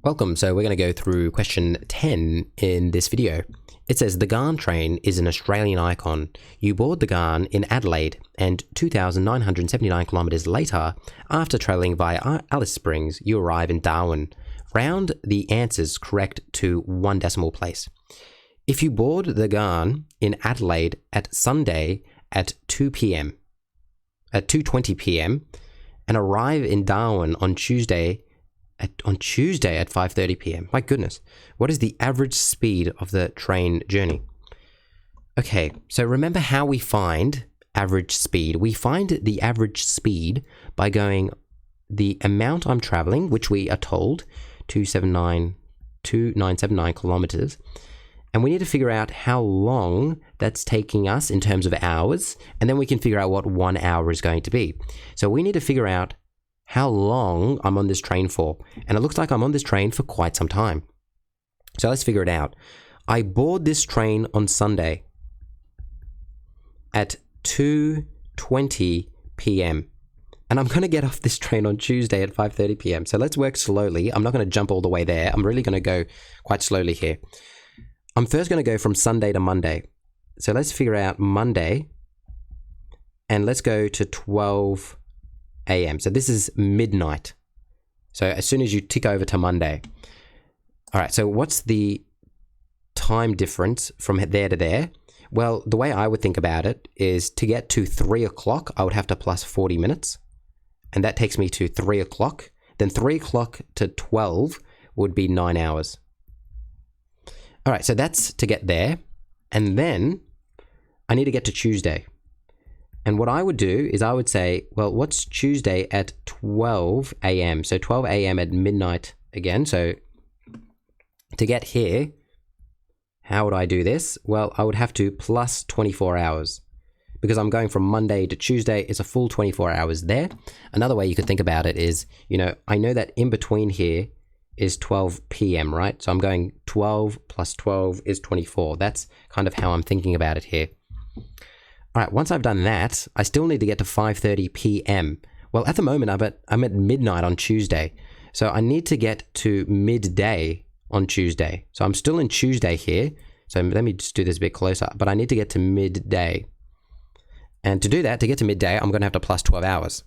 Welcome. So we're going to go through question 10 in this video. It says the Garn train is an Australian icon. You board the Garn in Adelaide and 2,979 kilometres later, after travelling via Alice Springs, you arrive in Darwin. Round the answers correct to one decimal place. If you board the Garn in Adelaide at Sunday at 2 p.m, at 2:20 p.m, and arrive in Darwin on Tuesday at 5:30 p.m. My goodness, what is the average speed of the train journey? Okay, so remember how we find average speed. We find the average speed by going the amount I'm traveling, which we are told 2,979 kilometers, and we need to figure out how long that's taking us in terms of hours, and then we can figure out what 1 hour is going to be. So we need to figure out how long I'm on this train for. And it looks like I'm on this train for quite some time. So let's figure it out. I board this train on Sunday at 2:20 p.m. And I'm going to get off this train on Tuesday at 5:30 p.m. So let's work slowly. I'm not going to jump all the way there. I'm really going to go quite slowly here. I'm first going to go from Sunday to Monday. So let's figure out Monday. And let's go to 12 a.m. So this is midnight. So as soon as you tick over to Monday. All right, so what's the time difference from there to there? Well, the way I would think about it is to get to 3 o'clock, I would have to plus 40 minutes. And that takes me to 3 o'clock. Then 3 o'clock to 12 would be 9 hours. All right, so that's to get there. And then I need to get to Tuesday. And what I would do is I would say, well, what's Tuesday at 12 a.m.? So 12 a.m. at midnight again. So to get here, how would I do this? Well, I would have to plus 24 hours because I'm going from Monday to Tuesday. It's a full 24 hours there. Another way you could think about it is, I know that in between here is 12 p.m., right? So I'm going 12 plus 12 is 24. That's kind of how I'm thinking about it here. All right, once I've done that, I still need to get to 5:30 p.m. Well, at the moment, I'm at midnight on Tuesday. So I need to get to midday on Tuesday. So I'm still in Tuesday here. So let me just do this a bit closer. But I need to get to midday. And to do that, to get to midday, I'm going to have to plus 12 hours.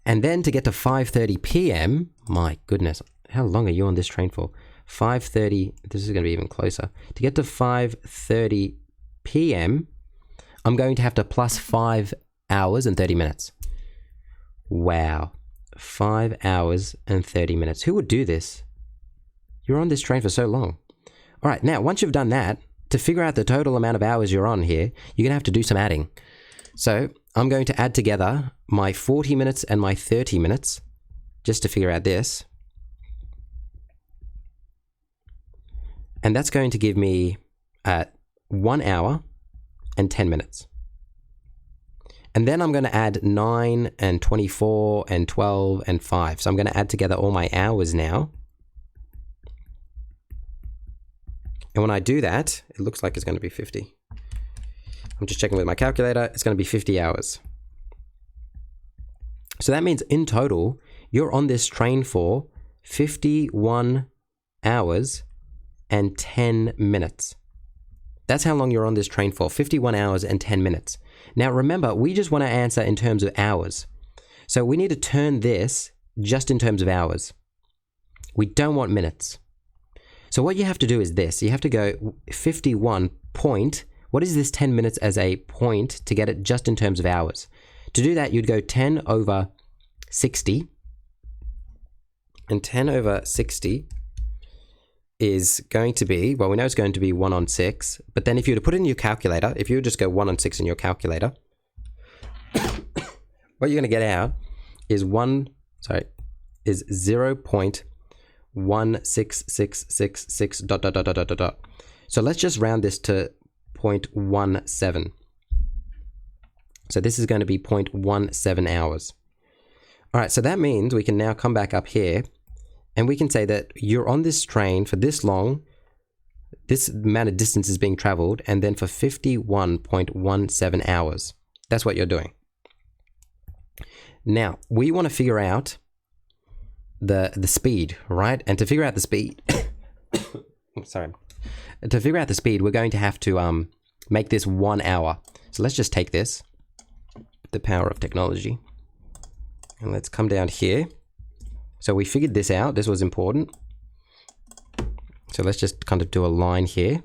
And then to get to 5:30 p.m., my goodness, how long are you on this train for? 5:30, this is going to be even closer. To get to 5:30 p.m., I'm going to have to plus 5 hours and 30 minutes. Wow, 5 hours and 30 minutes. Who would do this? You're on this train for so long. All right, now, once you've done that, to figure out the total amount of hours you're on here, you're going to have to do some adding. So I'm going to add together my 40 minutes and my 30 minutes just to figure out this. And that's going to give me 1 hour and 10 minutes. And then I'm going to add 9 and 24 and 12 and 5. So I'm going to add together all my hours now. And when I do that, it looks like it's going to be 50. I'm just checking with my calculator. It's going to be 50 hours. So that means in total, you're on this train for 51 hours and 10 minutes. That's how long you're on this train for, 51 hours and 10 minutes. Now remember, we just want to answer in terms of hours. So we need to turn this just in terms of hours. We don't want minutes. So what you have to do is this. You have to go 51 point. What is this 10 minutes as a point to get it just in terms of hours? To do that, you'd go 10 over 60. And 10 over 60 is going to be, well, we know it's going to be 1 on 6, but then if you were to put it in your calculator, if you would just go 1 on 6 in your calculator, what you're going to get out is 0.16666 ... So let's just round this to 0.17. So this is going to be 0.17 hours. All right, so that means we can now come back up here and we can say that you're on this train for this long, this amount of distance is being traveled, and then for 51.17 hours. That's what you're doing. Now, we want to figure out the speed, right? And to figure out the speed, sorry, to figure out the speed, we're going to have to make this 1 hour. So let's just take this, the power of technology, and let's come down here. So we figured this out. This was important. So let's just kind of do a line here.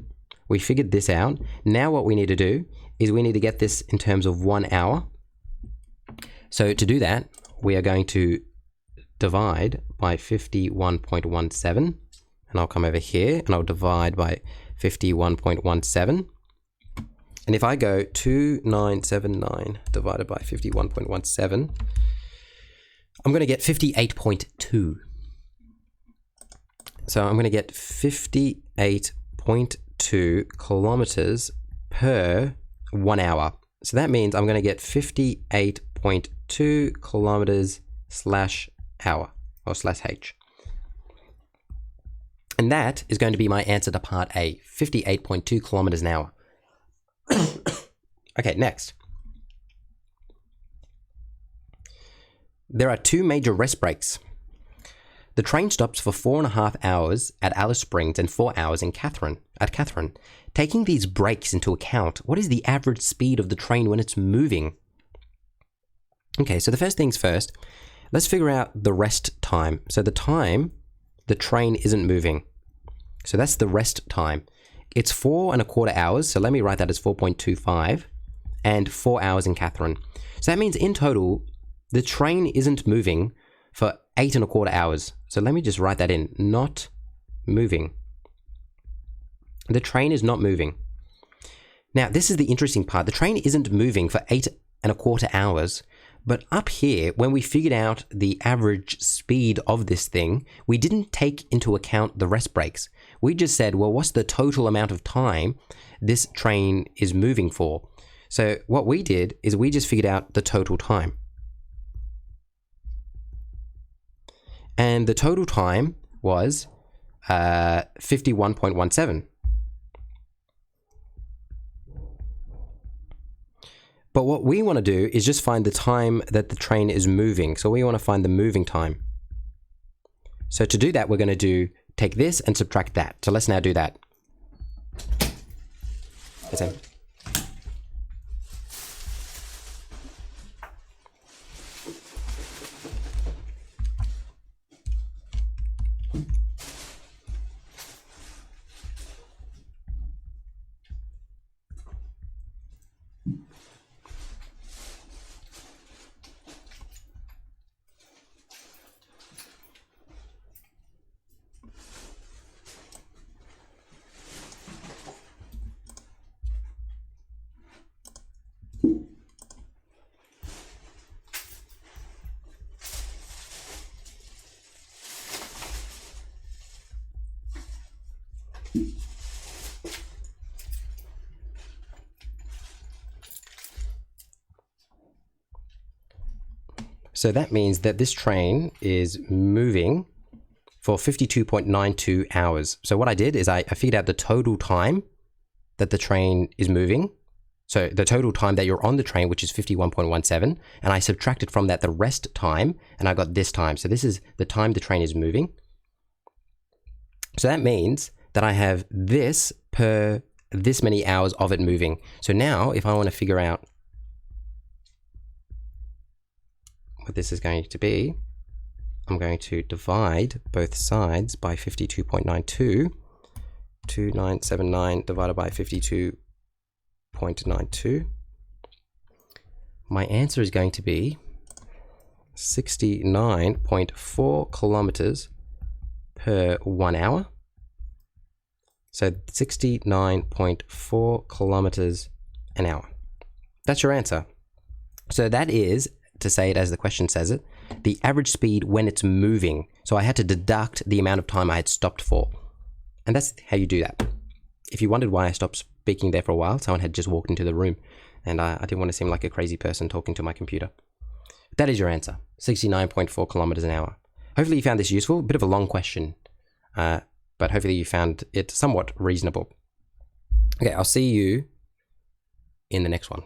We figured this out. Now what we need to do is we need to get this in terms of 1 hour. So to do that, we are going to divide by 51.17, and I'll come over here and I'll divide by 51.17. And if I go 2979 divided by 51.17, I'm going to get 58.2. So I'm going to get 58.2 kilometers per 1 hour. So that means I'm going to get 58.2 kilometers slash hour or slash h. And that is going to be my answer to part A, 58.2 kilometers an hour. Okay, next. There are 2 major rest breaks. The train stops for 4.5 hours at Alice Springs and 4 hours at Catherine. Taking these breaks into account, what is the average speed of the train when it's moving? Okay, so the first things first, let's figure out the rest time. So the time the train isn't moving. So that's the rest time. It's 4.25 hours. So let me write that as 4.25 and 4 hours in Catherine. So that means in total, the train isn't moving for 8.25 hours. So let me just write that in, not moving. The train is not moving. Now, this is the interesting part. The train isn't moving for 8.25 hours, but up here, when we figured out the average speed of this thing, we didn't take into account the rest breaks. We just said, well, what's the total amount of time this train is moving for? So what we did is we just figured out the total time. And the total time was 51.17. But what we want to do is just find the time that the train is moving. So we want to find the moving time. So to do that, we're going to take this and subtract that. So let's now do that. So that means that this train is moving for 52.92 hours. So what I did is I figured out the total time that the train is moving. So the total time that you're on the train, which is 51.17, and I subtracted from that the rest time, and I got this time. So this is the time the train is moving. So that means that I have this per this many hours of it moving. So now if I want to figure out what this is going to be, I'm going to divide both sides by 52.92. 2979 divided by 52.92. My answer is going to be 69.4 kilometers per 1 hour. So 69.4 kilometers an hour. That's your answer. So that is, to say it as the question says it, the average speed when it's moving. So I had to deduct the amount of time I had stopped for. And that's how you do that. If you wondered why I stopped speaking there for a while, someone had just walked into the room and I didn't want to seem like a crazy person talking to my computer. That is your answer, 69.4 kilometers an hour. Hopefully you found this useful. A bit of a long question, but hopefully you found it somewhat reasonable. Okay, I'll see you in the next one.